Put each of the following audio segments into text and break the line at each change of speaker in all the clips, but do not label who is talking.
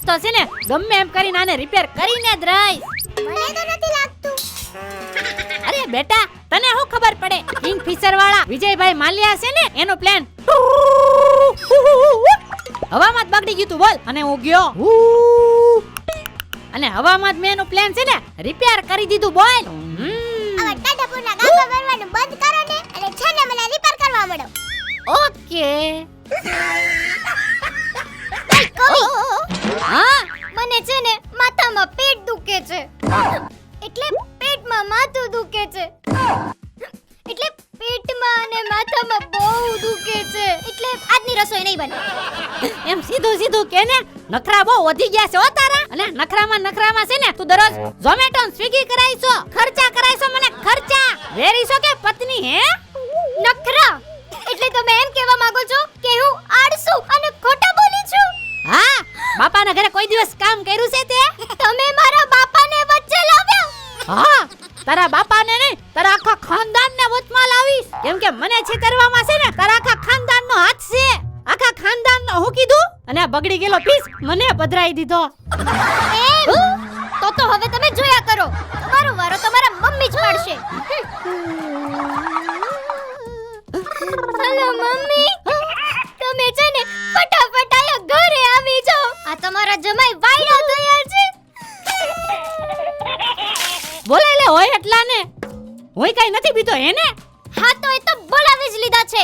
તો છે ને ગમે એમ કરીને આને રિપેર કરીને જ રહીશ.
મને તો નથી લાગતું.
અરે બેટા તને શું ખબર પડે? કિંગફિશર વાળા વિજયભાઈ માલ્યા છે ને એનો પ્લાન હવામાં જ બગડી ગયું તું બોલ અને હું ગયો અને હવામાં જ મેં એનો પ્લાન છે ને રિપેર કરી દીધું બોલ.
હવે ટાટાપુરના ગાભા ભરવાનું બંધ કરો ને અને છે ને મને રિપેર કરવા મળો.
ઓકે.
હા મને છે ને માથામાં પેટ દુખે છે. એટલે પેટમાં માથું દુખે છે. એટલે પેટમાં અને માથામાં બહુ દુખે છે. એટલે આજની રસોઈ નહીં બને.
એમ સીધું સીધું કે ને નખરા બહુ વધી ગયા છે હો તારા. અને નખરામાં છે ને તું દરરોજ ઝોમેટો ને સ્વિગી કરાઈશો, ખર્ચા કરાઈશો મને ખર્ચા. વેરીશો કે પત્ની હે?
નખરા એટલે તમે એમ કહેવા માંગો છો કે હું આળસુ અને ખોટા બોલી છું?
હા, બાપાના ઘરે કોઈ દિવસ કામ કર્યું છે તે?
તમે મારા બાપાને વચ્ચે લાવ્યા?
હા, તારા બાપાને નહીં તારા આખા ખાનદાનને વચમાં લાવીશ. કેમ કે મને છેતરવામાં છે ને તારા આખા ખાનદાનનો હાથ છે. આખા ખાનદાનનો હું કીધું અને આ બગડી ગયેલો પીસ મને પધરાઈ દીધો.
એમ તો હવે તમે જોયા કરો. તમારો વારો તમારા મમ્મી જ પાડશે. હેલો મમ્મી, તમે છે ને ફટાફટ આયા ઘરે આવી જાઓ. આ તમારા જમાઈ વાયડા તૈયાર છે.
બોલે લે હોય એટલા ને. હોય કઈ નથી બીતો હે ને?
હા તો એ તો બોલાવી જ લીધા છે.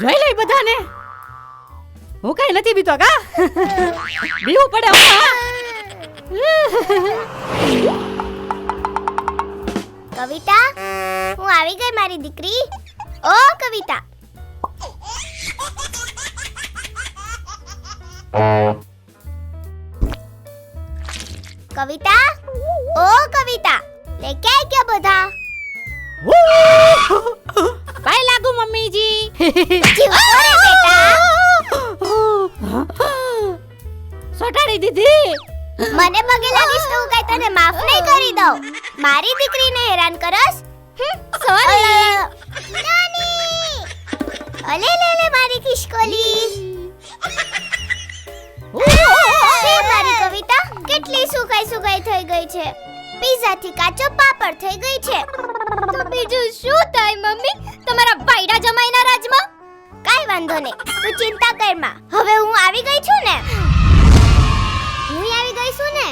જોઈ લે બધાને. હું કઈ નથી બીતો કા? બીવું પડે હમણાં.
કવિતા, હું આવી ગઈ મારી દીકરી. ઓ કવિતા. કવિતા, ઓ કવિતા, લે ક્યાં ગયા બધા?
પાય લાગુ મમ્મીજી.
જીવતો રે બેટા.
સોટાડી દીધી.
મને પગે લાગીશ તો હું કઈ તને માફ નહીં કરી દઉં. મારી દીકરીને હેરાન કરસ? સોરી નાની. અલે લે લે મારી ખિસકોલી. મારી કવિતા કેટલી સુકાઈ થઈ ગઈ છે. પીઝા થી કાચો પાપડ થઈ ગઈ છે. તો બીજું શું થાય મમ્મી તમારા વાયડા જમાઈના રાજમાં? કાઈ વાંધો નહીં, તું ચિંતા કર માં. હવે હું આવી ગઈ છું ને. હું આવી ગઈ છું ને.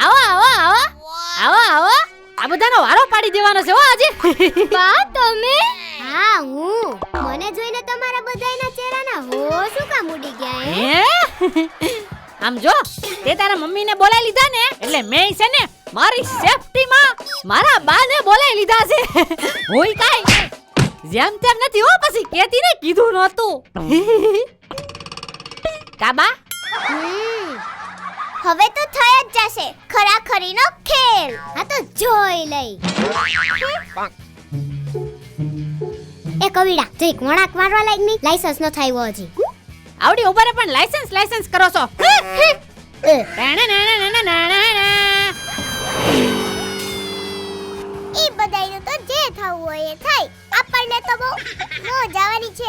આવો. આ બધાનો વારો પાડી દેવાનો છે હો આજે.
બા તમે? હા હું. મને જોઈને તમારા બધાયના ચહેરાના હોશ શું કામ ઉડી ગયા હે?
આમ જો તે તારા મમ્મીને બોલાવી લીધા ને એટલે મેં છે ને મારી સેફટીમાં મારા બાને બોલાવી લીધા છે. હોય કાઈ જેમ તેમ નથી હો, પછી કેતી ને કીધું નહોતું. કાબા
હવે તો થઈ જ જશે ખરાખરીનો ખેલ. હા તો જોઈ લઈ. એ કવિડા જઈક વણાક મારવા લાગ ની લાયસન્સ ન થાયો હજી.
આવડી ઉભરે પણ લાયસન્સ કરો છો.
ઈ બધાયનું તો જે થવું હોય એ થાય. આપણને તો બહુ મોજ આવવાની છે.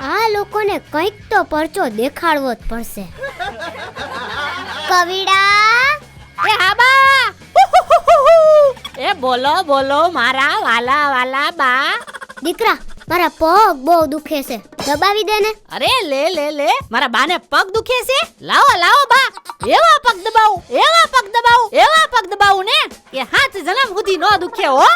આ લોકોને કંઈક તો પરચો દેખાડવો જ પડશે. કવિડા,
એ હાબા એ બોલો મારા વાલા બા.
દીકરા મારા પગ બહુ દુખે છે, દબાવી દે ને.
અરે લે મારા બાને પગ દુખે છે. લાવો બા, એવા પગ દબાવું ને કે હાથ જન્મ સુધી નો દુખે હો.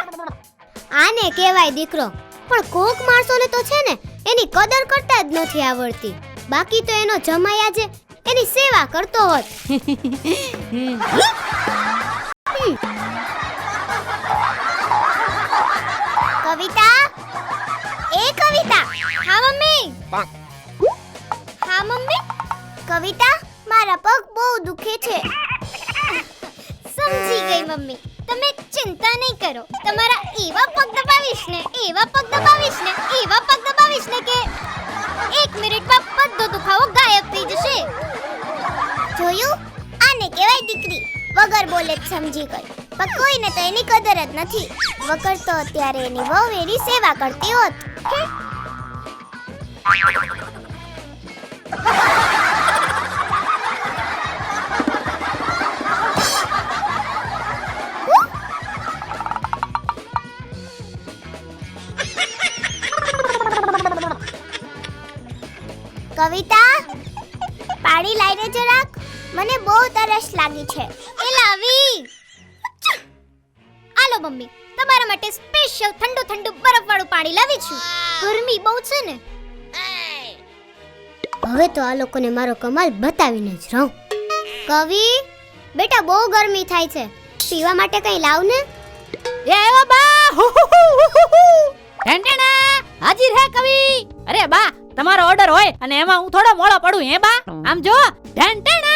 આને કહેવાય દીકરો. પણ કોક માણસોને તો છે ને એની કદર કરતા જ નથી આવડતી. બાકી તો એનો જમાઈ આજે એની સેવા કરતો હોત. કવિતા, એ કવિતા. હા મમ્મી. કવિતા મારા પગ બહુ દુખે છે. સમજી ગઈ મમ્મી, તમે ચિંતા નહીં કરો. તમારા એવા પગ દબાવીશ ને કે 1 મિનિટમાં જોયું? આને કહેવાય દીકરી. વગર બોલે જ સમજી ગઈ. પણ કોઈને તો એની કદર જ નથી. વગર તો અત્યારે એની વહુ એની સેવા કરતી હોત. કવિતા, પાણી લાઈને જરાક. મને બહુ તરસ લાગી છે. એ લાવી. આલો મમ્મી, તમારા માટે સ્પેશિયલ ઠંડુ ઠંડુ બરફવાળું પાણી લાવી છું. ગરમી બહુ છે ને. હવે તો આ લોકોને મારો કમાલ બતાવીને જ રહું. કવિ, બેટા બહુ ગરમી થાય છે. પીવા માટે કંઈ લાવ ને.
એ આવ્યો બા. ટેન્ટેના હાજીર હે કવિ. અરે બા, તમારો ઓર્ડર હોય અને એમાં હું થોડો મોળો પડું હે બા. આમ જો ટેન્ટેના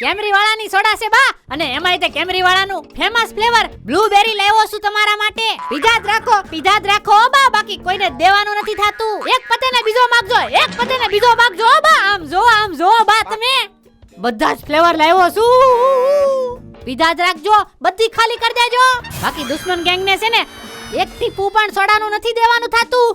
કેમરી વાળાની સોડા છે બા, અને એમાંય તે કેમરી વાળાનું ફેમસ ફ્લેવર બ્લૂબેરી લાવ્યો છું તમારા માટે. પીધા જ રાખો બા, બાકી કોઈને દેવાનું નથી થાતું. એક પતે ને બીજો માંગજો, એક પતે ને બીજો માંગજો બા. આમ જો બા, તમે બધા જ ફ્લેવર લાવ્યો છું. પીધા જ રાખજો, બધી ખાલી કરી દેજો. બાકી દુશ્મન ગેંગ ને છે ને એક ટીપું પણ સોડાનું નથી દેવાનું થાતું.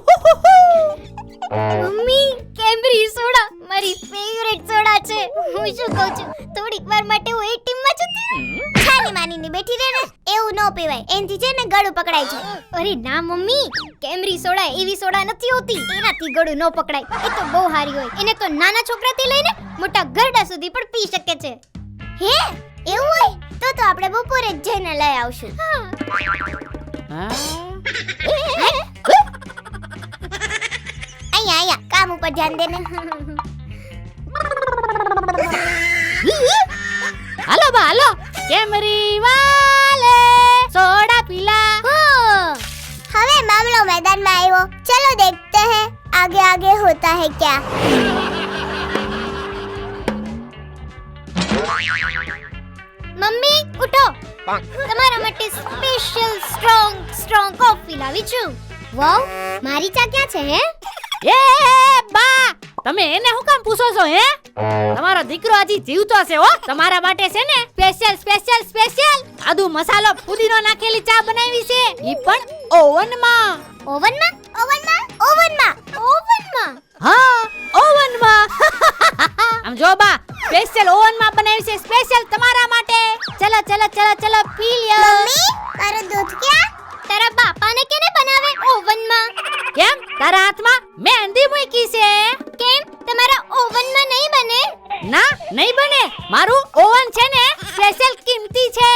મમ્મી, કેમરી સોડા મારી ફેવરેટ સોડા છે. હું શું કહું છું, થોડીક વાર માટે હું એ ટીમમાં જતી. ખાલી માનીને બેઠી રહે ને, એવું ન પીવાય. એનથી છે ને ગળું પકડાય છે. અરે ના મમ્મી, કેમરી સોડા એવી સોડા નથી હોતી એનાથી ગળું ન પકડાય. એ તો બહુ સારી હોય. એને તો નાના છોકરાથી લઈને મોટા ઘરડા સુધી પણ પી શકે છે. હે, એવું હોય તો આપણે બપોરે જ જઈને લઈ આવશું. અહીંયા કામ ઉપર ધ્યાન દે ને.
હાલો બા હાલો, કેમરી વાલે સોડા પીલા.
હવે મામલો मैदाનમાં આવ્યો. ચલો देखते हैं आगे आगे होता है क्या. મમ્મી ઉઠો, તમારા માટે સ્પેશિયલ સ્ટ્રોંગ કોફી લાવી છું. વાવ, મારી ચા ક્યાં છે હે?
એ બા, તમે એને હું કામ પૂછો છો હે? તમારો દીકરો હજી જીવતો છે હો. તમારા માટે છે ને સ્પેશિયલ આદુ મસાલો પુદીનો નાખેલી ચા બનાવી છે. ઈ પણ ઓવનમાં.
ઓવનમાં.
હા, ઓવનમાં. આમ જો બા, સ્પેશિયલ ઓવનમાં બનાવી છે, સ્પેશિયલ તમારા માટે. ચલો પી લ્યો.
મમ્મી, મારું દૂધ ક્યાં? તારા બાપાને કેને બનાવે ઓવનમાં?
કેમ, તારા હાથમાં મહેંદી મૂકી છે?
કેમ, તમારા ઓવનમાં નહીં બને?
ના, નહીં બને. મારું ઓવન છે ને સ્પેશિયલ કિંમતી છે.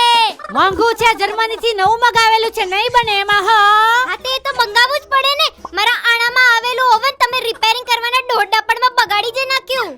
મોંઘું છે, જર્મની થી નવું મગાવેલું છે, નહીં બને એમાં.
હા, તે તો મંગાવવું જ પડે ને. મારા આણામાં આવેલું ઓવન તમે રિપેરિંગ કરવાના દોઢાપણમાં બગાડી જ નાખ્યું.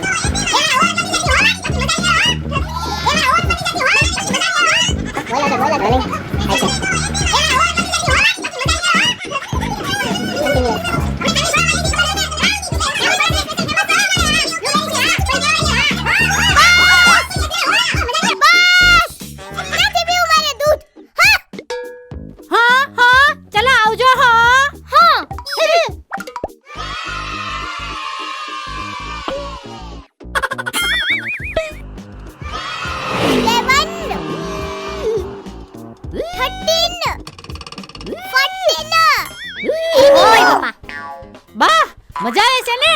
મજા આવે છે ને?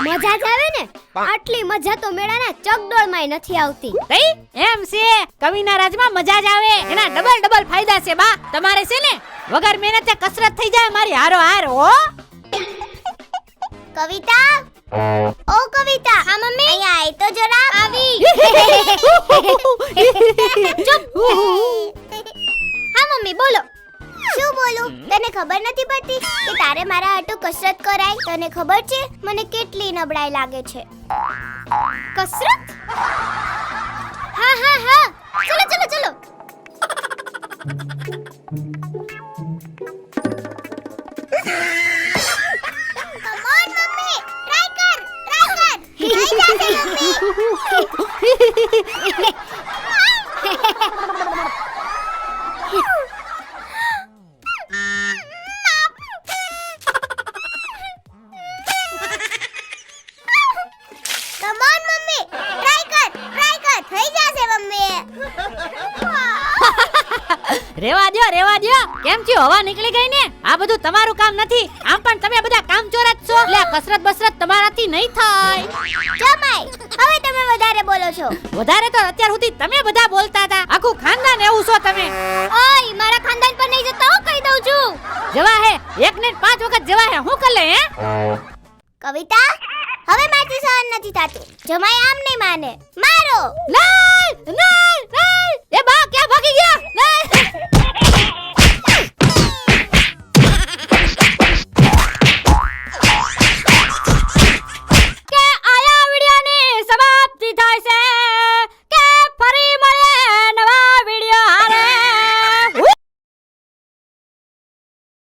મજા જ આવે ને. આટલી મજા તો મેળાના ચકડોળમાંય નથી આવતી.
કઈ એમ છે, કવિના રાજમાં મજા જ આવે. એના ડબલ ફાયદા છે બા. તમારે છે ને વગર મહેનતે કસરત થઈ જાય મારી હારો હાર હો.
કવિતા, ઓ કવિતા. હા મમ્મી, અહીંયા આય તો જરા. આવી. ચૂપ. હા મમ્મી બોલો. શું બોલું? તને ખબર નથી પડતી કે તારે મારા હાટુ કસરત કરાય? તને ખબર છે મને કેટલી નબળાઈ લાગે છે? કસરત? હા. ચલો. કમ ઓન મમ્મી, ટ્રાય કર. થઈ જશે mummy. Come on, mummy. Try kar.
રેવા દ્યો કેમ થયું હવા નીકળી ગઈ ને આ બધું તમારું કામ નથી આમ પણ તમે બધા કામચોર જ છો એટલે આ કસરત બસરત તમારાથી નહીં થાય
જમાઈ હવે તમે વધારે બોલો છો.
વધારે તો અત્યાર સુધી તમે બધા બોલતા હતા આખું ખાનદાન એવું છો તમે
ઓય મારા ખાનદાન પર નહીં જતા હું કહી દઉં છું.
જવા હે એક ને 5 વખત જવા હે હું કર લે હે
કવિતા હવે મારથી સહન નથી થાતું. જમાઈ આમ નહીં માને. મારો
નહીં એ બા ક્યાં ભાગી ગયા નહીં